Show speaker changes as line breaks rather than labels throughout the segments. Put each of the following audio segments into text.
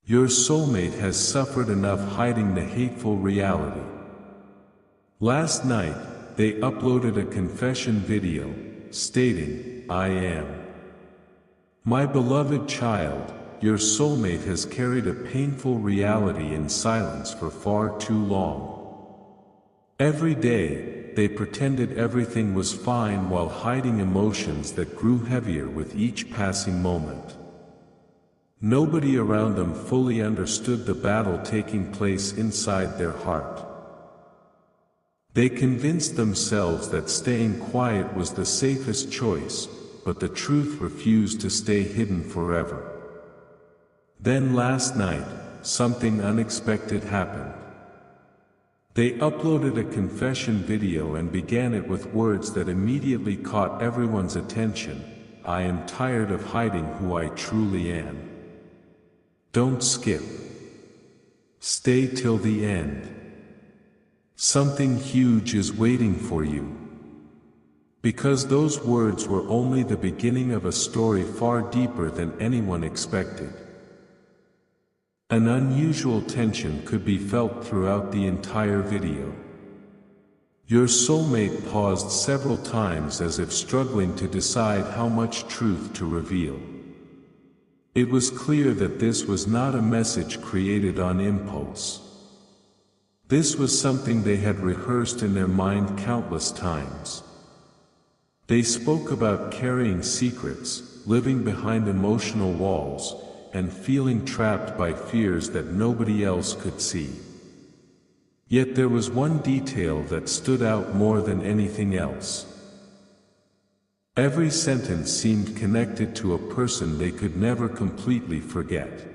Your soulmate has suffered enough hiding the hateful reality. Last night, they uploaded a confession video, stating, "I am. My beloved child, your soulmate has carried a painful reality in silence for far too long. Every day, they pretended everything was fine while hiding emotions that grew heavier with each passing moment. Nobody around them fully understood the battle taking place inside their heart. They convinced themselves that staying quiet was the safest choice, but the truth refused to stay hidden forever. Then last night, something unexpected happened. They uploaded a confession video and began it with words that immediately caught everyone's attention. "I am tired of hiding who I truly am. Don't skip. Stay till the end. Something huge is waiting for you." Because those words were only the beginning of a story far deeper than anyone expected. An unusual tension could be felt throughout the entire video. Your soulmate paused several times as if struggling to decide how much truth to reveal. It was clear that this was not a message created on impulse. This was something they had rehearsed in their mind countless times. They spoke about carrying secrets, living behind emotional walls, and feeling trapped by fears that nobody else could see. Yet there was one detail that stood out more than anything else. Every sentence seemed connected to a person they could never completely forget.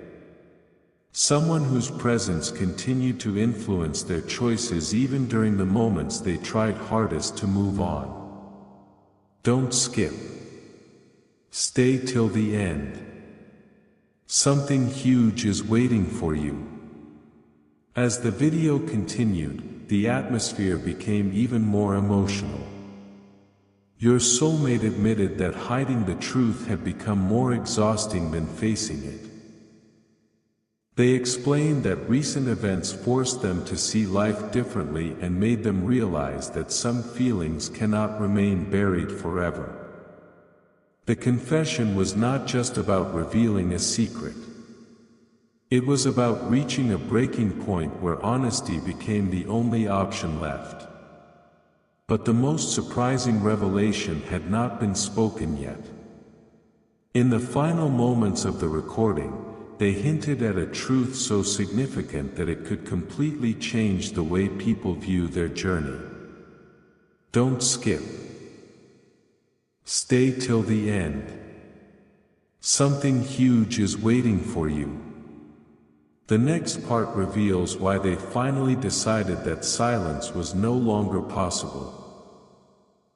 Someone whose presence continued to influence their choices even during the moments they tried hardest to move on. Don't skip. Stay till the end. Something huge is waiting for you. As the video continued, the atmosphere became even more emotional. Your soulmate admitted that hiding the truth had become more exhausting than facing it. They explained that recent events forced them to see life differently and made them realize that some feelings cannot remain buried forever. The confession was not just about revealing a secret. It was about reaching a breaking point where honesty became the only option left. But the most surprising revelation had not been spoken yet. In the final moments of the recording, they hinted at a truth so significant that it could completely change the way people view their journey. Don't skip. Stay till the end. Something huge is waiting for you. The next part reveals why they finally decided that silence was no longer possible.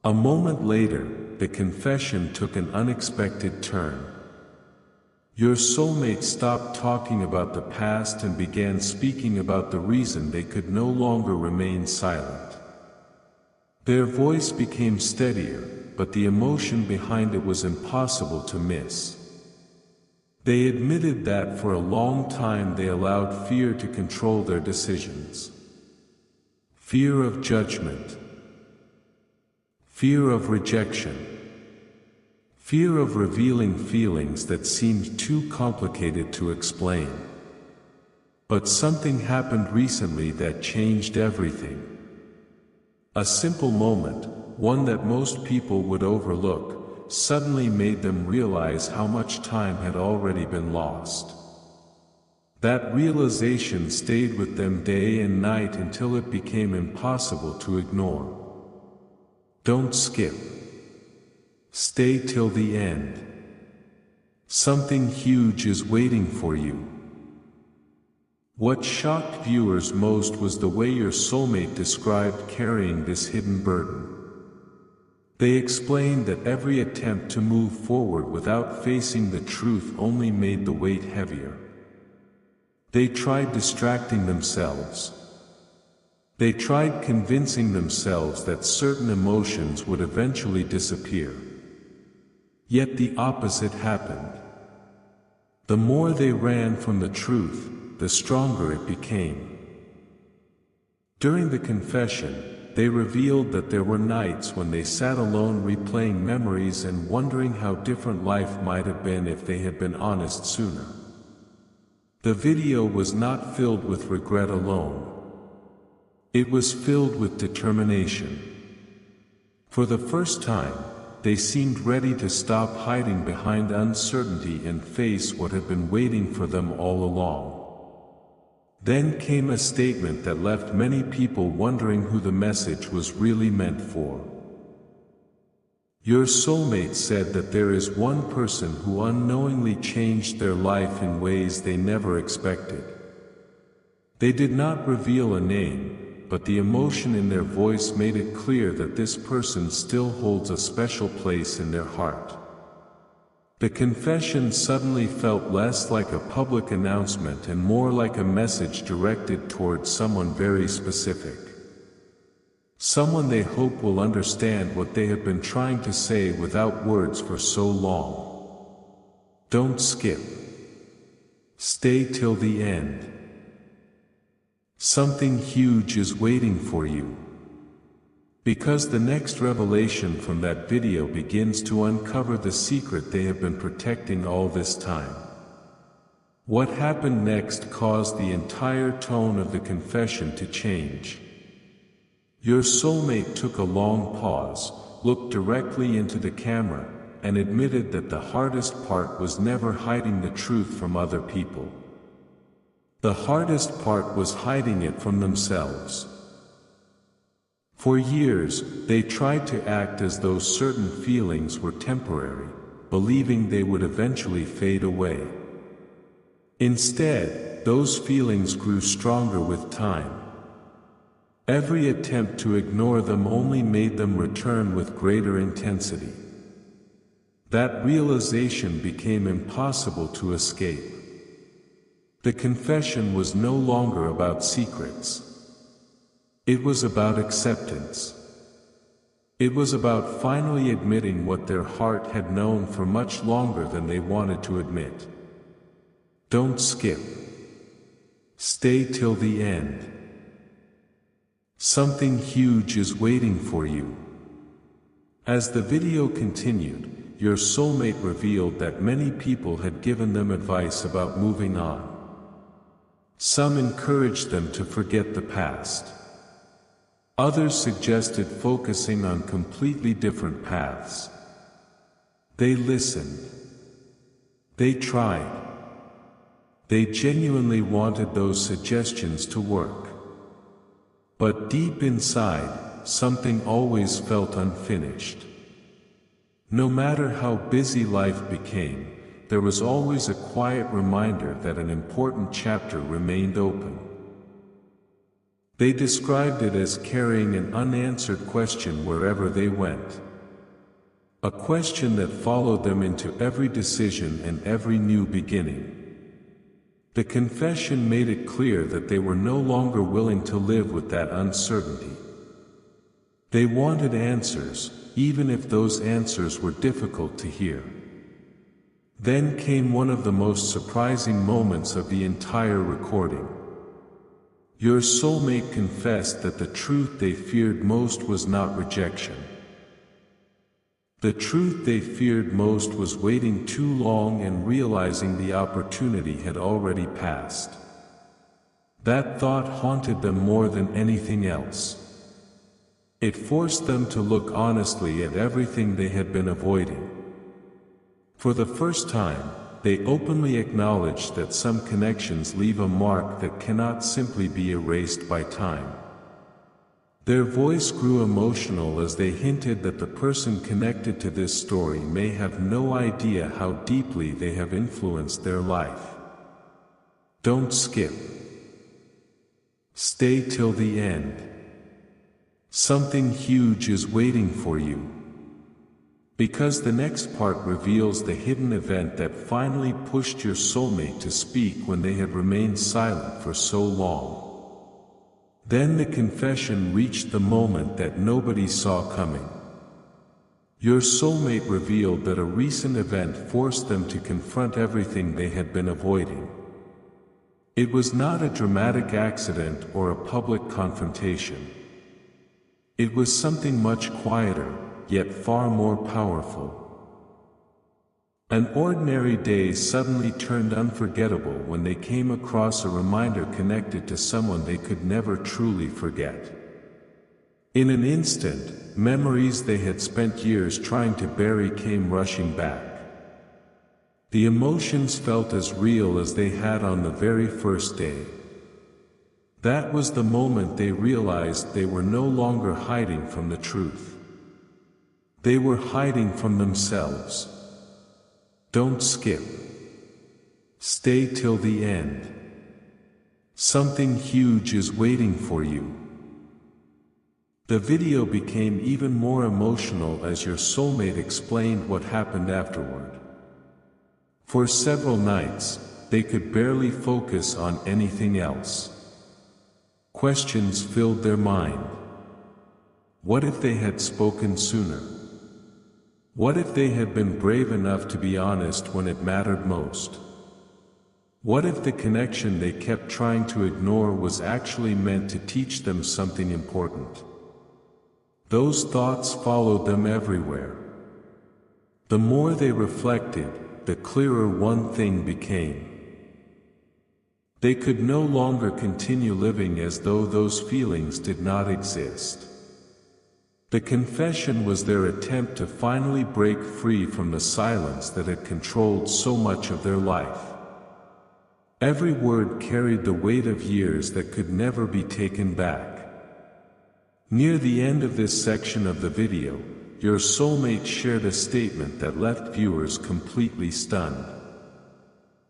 A moment later, the confession took an unexpected turn. Your soulmate stopped talking about the past and began speaking about the reason they could no longer remain silent. Their voice became steadier, but the emotion behind it was impossible to miss. They admitted that for a long time they allowed fear to control their decisions. Fear of judgment. Fear of rejection. Fear of revealing feelings that seemed too complicated to explain. But something happened recently that changed everything. A simple moment, one that most people would overlook, suddenly made them realize how much time had already been lost. That realization stayed with them day and night until it became impossible to ignore. Don't skip. Stay till the end. Something huge is waiting for you. What shocked viewers most was the way your soulmate described carrying this hidden burden. They explained that every attempt to move forward without facing the truth only made the weight heavier. They tried distracting themselves. They tried convincing themselves that certain emotions would eventually disappear. Yet the opposite happened. The more they ran from the truth, the stronger it became. During the confession, they revealed that there were nights when they sat alone replaying memories and wondering how different life might have been if they had been honest sooner. The video was not filled with regret alone. It was filled with determination. For the first time, they seemed ready to stop hiding behind uncertainty and face what had been waiting for them all along. Then came a statement that left many people wondering who the message was really meant for. Your soulmate said that there is one person who unknowingly changed their life in ways they never expected. They did not reveal a name, but the emotion in their voice made it clear that this person still holds a special place in their heart. The confession suddenly felt less like a public announcement and more like a message directed towards someone very specific. Someone they hope will understand what they have been trying to say without words for so long. Don't skip. Stay till the end. Something huge is waiting for you. Because the next revelation from that video begins to uncover the secret they have been protecting all this time. What happened next caused the entire tone of the confession to change. Your soulmate took a long pause, looked directly into the camera, and admitted that the hardest part was never hiding the truth from other people. The hardest part was hiding it from themselves. For years, they tried to act as though certain feelings were temporary, believing they would eventually fade away. Instead, those feelings grew stronger with time. Every attempt to ignore them only made them return with greater intensity. That realization became impossible to escape. The confession was no longer about secrets. It was about acceptance. It was about finally admitting what their heart had known for much longer than they wanted to admit. Don't skip. Stay till the end. Something huge is waiting for you. As the video continued, your soulmate revealed that many people had given them advice about moving on. Some encouraged them to forget the past. Others suggested focusing on completely different paths. They listened. They tried. They genuinely wanted those suggestions to work. But deep inside, something always felt unfinished. No matter how busy life became, there was always a quiet reminder that an important chapter remained open. They described it as carrying an unanswered question wherever they went. A question that followed them into every decision and every new beginning. The confession made it clear that they were no longer willing to live with that uncertainty. They wanted answers, even if those answers were difficult to hear. Then came one of the most surprising moments of the entire recording. Your soulmate confessed that the truth they feared most was not rejection. The truth they feared most was waiting too long and realizing the opportunity had already passed. That thought haunted them more than anything else. It forced them to look honestly at everything they had been avoiding. For the first time, they openly acknowledged that some connections leave a mark that cannot simply be erased by time. Their voice grew emotional as they hinted that the person connected to this story may have no idea how deeply they have influenced their life. Don't skip. Stay till the end. Something huge is waiting for you. Because the next part reveals the hidden event that finally pushed your soulmate to speak when they had remained silent for so long. Then the confession reached the moment that nobody saw coming. Your soulmate revealed that a recent event forced them to confront everything they had been avoiding. It was not a dramatic accident or a public confrontation. It was something much quieter, yet far more powerful. An ordinary day suddenly turned unforgettable when they came across a reminder connected to someone they could never truly forget. In an instant, memories they had spent years trying to bury came rushing back. The emotions felt as real as they had on the very first day. That was the moment they realized they were no longer hiding from the truth. They were hiding from themselves. Don't skip. Stay till the end. Something huge is waiting for you. The video became even more emotional as your soulmate explained what happened afterward. For several nights, they could barely focus on anything else. Questions filled their mind. What if they had spoken sooner? What if they had been brave enough to be honest when it mattered most? What if the connection they kept trying to ignore was actually meant to teach them something important? Those thoughts followed them everywhere. The more they reflected, the clearer one thing became. They could no longer continue living as though those feelings did not exist. The confession was their attempt to finally break free from the silence that had controlled so much of their life. Every word carried the weight of years that could never be taken back. Near the end of this section of the video, your soulmate shared a statement that left viewers completely stunned.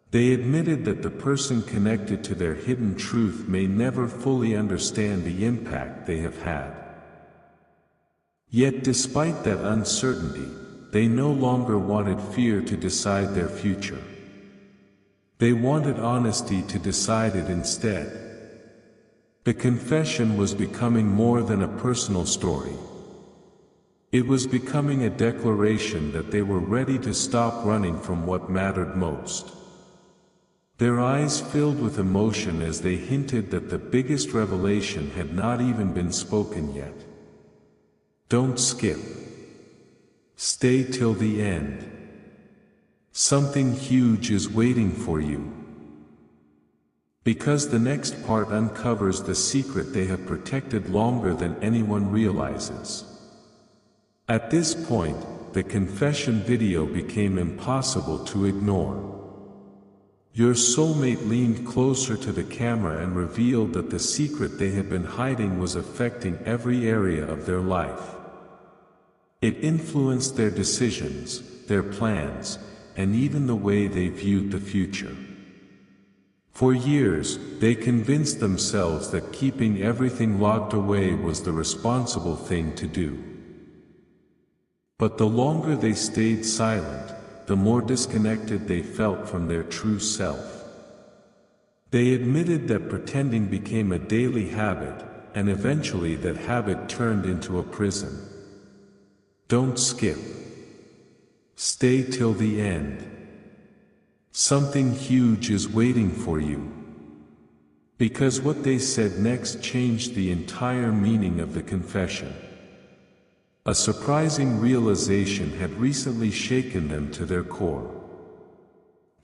They admitted that the person connected to their hidden truth may never fully understand the impact they have had. Yet despite that uncertainty, they no longer wanted fear to decide their future. They wanted honesty to decide it instead. The confession was becoming more than a personal story. It was becoming a declaration that they were ready to stop running from what mattered most. Their eyes filled with emotion as they hinted that the biggest revelation had not even been spoken yet. Don't skip. Stay till the end. Something huge is waiting for you. Because the next part uncovers the secret they have protected longer than anyone realizes. At this point, the confession video became impossible to ignore. Your soulmate leaned closer to the camera and revealed that the secret they had been hiding was affecting every area of their life. It influenced their decisions, their plans, and even the way they viewed the future. For years, they convinced themselves that keeping everything locked away was the responsible thing to do. But the longer they stayed silent, the more disconnected they felt from their true self. They admitted that pretending became a daily habit, and eventually that habit turned into a prison. Don't skip. Stay till the end. Something huge is waiting for you. Because what they said next changed the entire meaning of the confession. A surprising realization had recently shaken them to their core.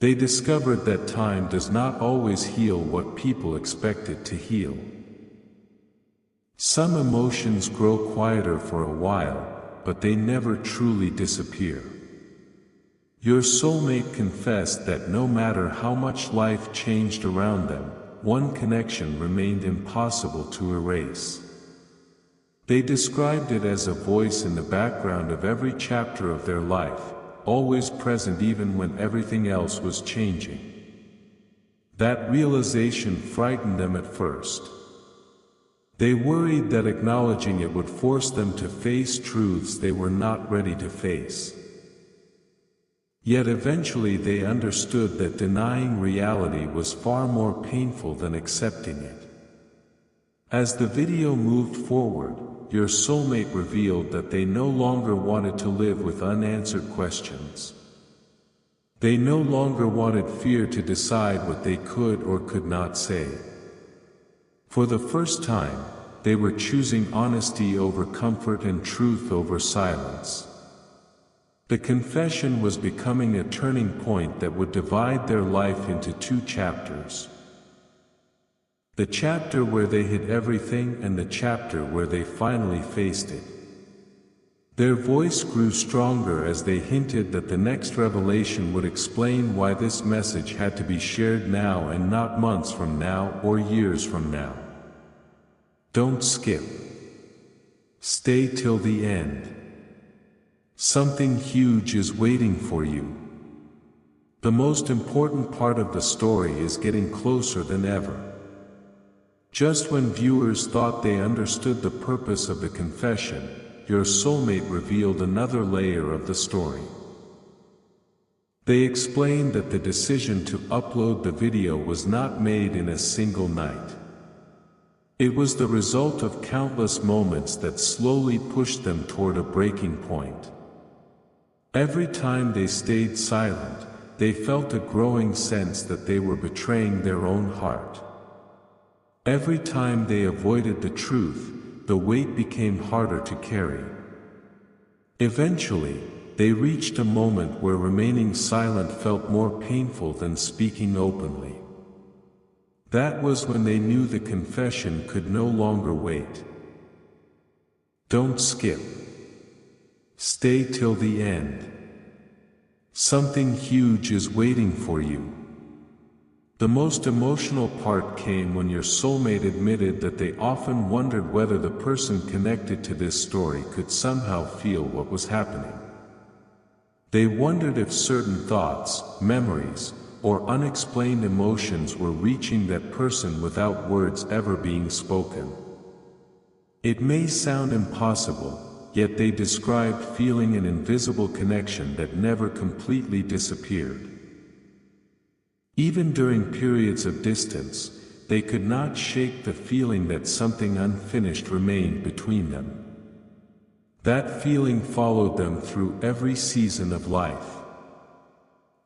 They discovered that time does not always heal what people expect it to heal. Some emotions grow quieter for a while, but they never truly disappear. Your soulmate confessed that no matter how much life changed around them, one connection remained impossible to erase. They described it as a voice in the background of every chapter of their life, always present even when everything else was changing. That realization frightened them at first. They worried that acknowledging it would force them to face truths they were not ready to face. Yet eventually they understood that denying reality was far more painful than accepting it. As the video moved forward, your soulmate revealed that they no longer wanted to live with unanswered questions. They no longer wanted fear to decide what they could or could not say. For the first time, they were choosing honesty over comfort and truth over silence. The confession was becoming a turning point that would divide their life into two chapters. The chapter where they hid everything and the chapter where they finally faced it. Their voice grew stronger as they hinted that the next revelation would explain why this message had to be shared now and not months from now or years from now. Don't skip. Stay till the end. Something huge is waiting for you. The most important part of the story is getting closer than ever. Just when viewers thought they understood the purpose of the confession, your soulmate revealed another layer of the story. They explained that the decision to upload the video was not made in a single night. It was the result of countless moments that slowly pushed them toward a breaking point. Every time they stayed silent, they felt a growing sense that they were betraying their own heart. Every time they avoided the truth, the weight became harder to carry. Eventually, they reached a moment where remaining silent felt more painful than speaking openly. That was when they knew the confession could no longer wait. Don't skip. Stay till the end. Something huge is waiting for you. The most emotional part came when your soulmate admitted that they often wondered whether the person connected to this story could somehow feel what was happening. They wondered if certain thoughts, memories, or unexplained emotions were reaching that person without words ever being spoken. It may sound impossible, yet they described feeling an invisible connection that never completely disappeared. Even during periods of distance, they could not shake the feeling that something unfinished remained between them. That feeling followed them through every season of life.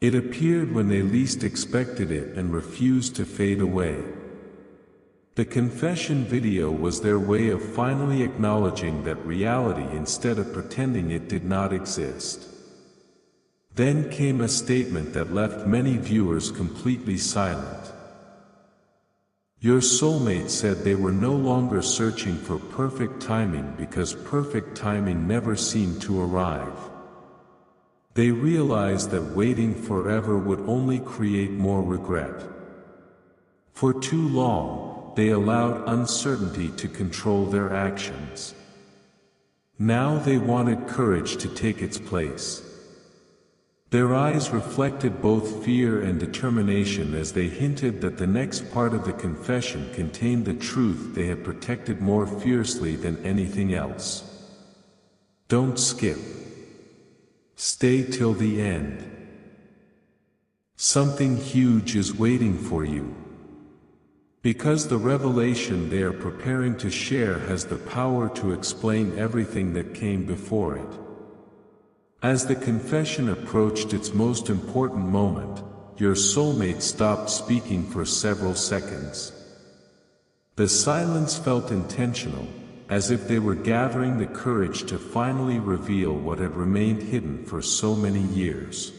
It appeared when they least expected it and refused to fade away. The confession video was their way of finally acknowledging that reality instead of pretending it did not exist. Then came a statement that left many viewers completely silent. Your soulmate said they were no longer searching for perfect timing because perfect timing never seemed to arrive. They realized that waiting forever would only create more regret. For too long, they allowed uncertainty to control their actions. Now they wanted courage to take its place. Their eyes reflected both fear and determination as they hinted that the next part of the confession contained the truth they had protected more fiercely than anything else. Don't skip. Stay till the end. Something huge is waiting for you. Because the revelation they are preparing to share has the power to explain everything that came before it. As the confession approached its most important moment, your soulmate stopped speaking for several seconds. The silence felt intentional, as if they were gathering the courage to finally reveal what had remained hidden for so many years.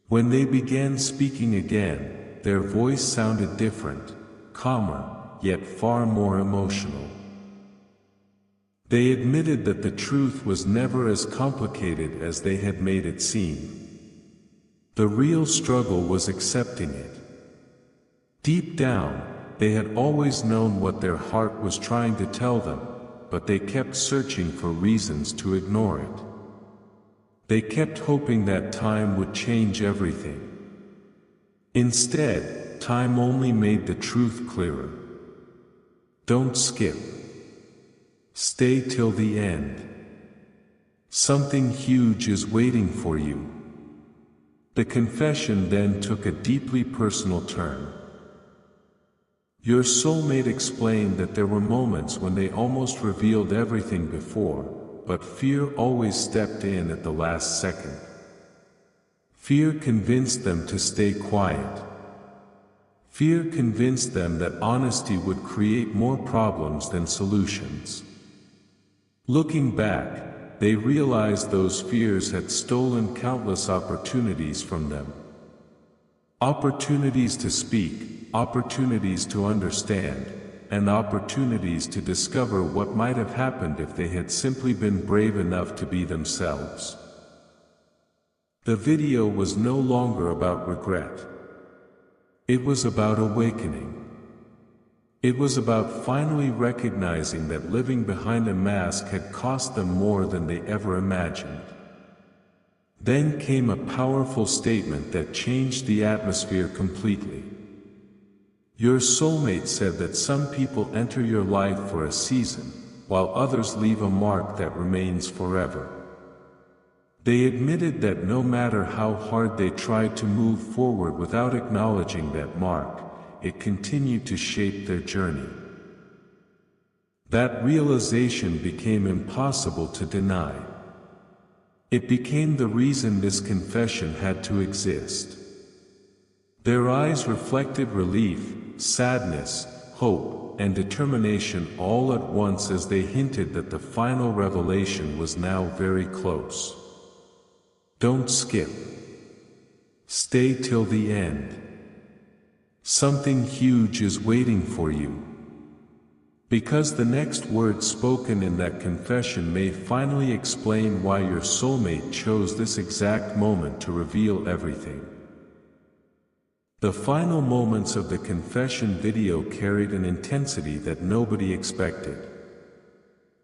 When they began speaking again, their voice sounded different, calmer, yet far more emotional. They admitted that the truth was never as complicated as they had made it seem. The real struggle was accepting it. Deep down, they had always known what their heart was trying to tell them, but they kept searching for reasons to ignore it. They kept hoping that time would change everything. Instead, time only made the truth clearer. Don't skip. Stay till the end. Something huge is waiting for you. The confession then took a deeply personal turn. Your soulmate explained that there were moments when they almost revealed everything before, but fear always stepped in at the last second. Fear convinced them to stay quiet. Fear convinced them that honesty would create more problems than solutions. Looking back, they realized those fears had stolen countless opportunities from them. Opportunities to speak, opportunities to understand, and opportunities to discover what might have happened if they had simply been brave enough to be themselves. The video was no longer about regret. It was about awakening. It was about finally recognizing that living behind a mask had cost them more than they ever imagined. Then came a powerful statement that changed the atmosphere completely. Your soulmate said that some people enter your life for a season, while others leave a mark that remains forever. They admitted that no matter how hard they tried to move forward without acknowledging that mark, it continued to shape their journey. That realization became impossible to deny. It became the reason this confession had to exist. Their eyes reflected relief, sadness, hope, and determination all at once as they hinted that the final revelation was now very close. Don't skip. Stay till the end. Something huge is waiting for you. Because the next words spoken in that confession may finally explain why your soulmate chose this exact moment to reveal everything. The final moments of the confession video carried an intensity that nobody expected.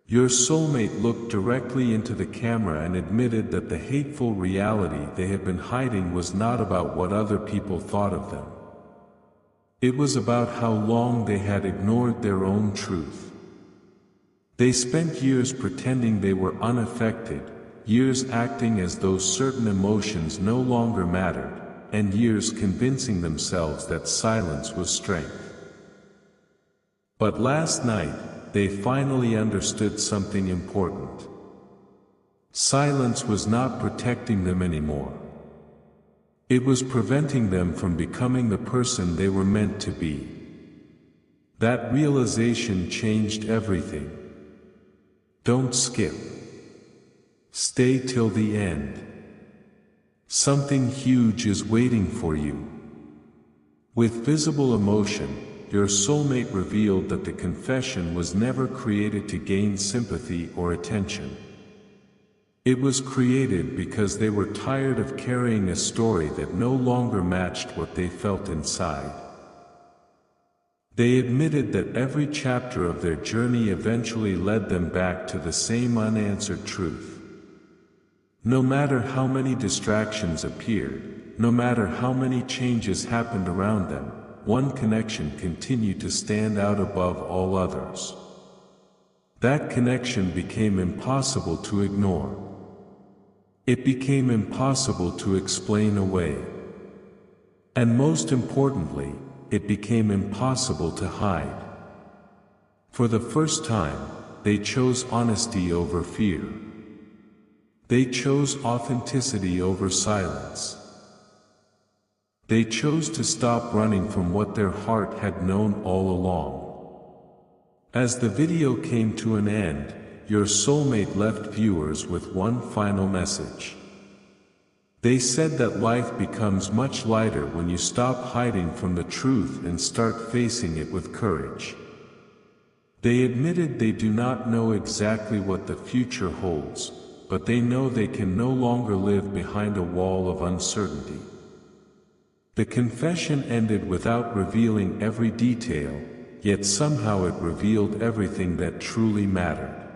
Your soulmate looked directly into the camera and admitted that the hateful reality they had been hiding was not about what other people thought of them. It was about how long they had ignored their own truth. They spent years pretending they were unaffected, years acting as though certain emotions no longer mattered, and years convincing themselves that silence was strength. But last night, they finally understood something important. Silence was not protecting them anymore. It was preventing them from becoming the person they were meant to be. That realization changed everything. Don't skip. Stay till the end. Something huge is waiting for you. With visible emotion, your soulmate revealed that the confession was never created to gain sympathy or attention. It was created because they were tired of carrying a story that no longer matched what they felt inside. They admitted that every chapter of their journey eventually led them back to the same unanswered truth. No matter how many distractions appeared, no matter how many changes happened around them, one connection continued to stand out above all others. That connection became impossible to ignore. It became impossible to explain away. And most importantly, it became impossible to hide. For the first time, they chose honesty over fear. They chose authenticity over silence. They chose to stop running from what their heart had known all along. As the video came to an end, your soulmate left viewers with one final message. They said that life becomes much lighter when you stop hiding from the truth and start facing it with courage. They admitted they do not know exactly what the future holds, but they know they can no longer live behind a wall of uncertainty. The confession ended without revealing every detail, yet somehow it revealed everything that truly mattered.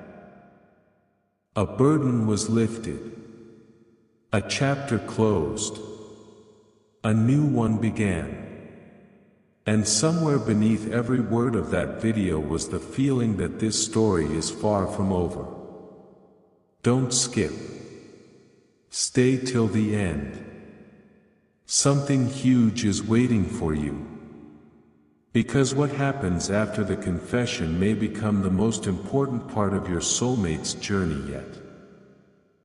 A burden was lifted. A chapter closed. A new one began. And somewhere beneath every word of that video was the feeling that this story is far from over. Don't skip. Stay till the end. Something huge is waiting for you. Because what happens after the confession may become the most important part of your soulmate's journey yet.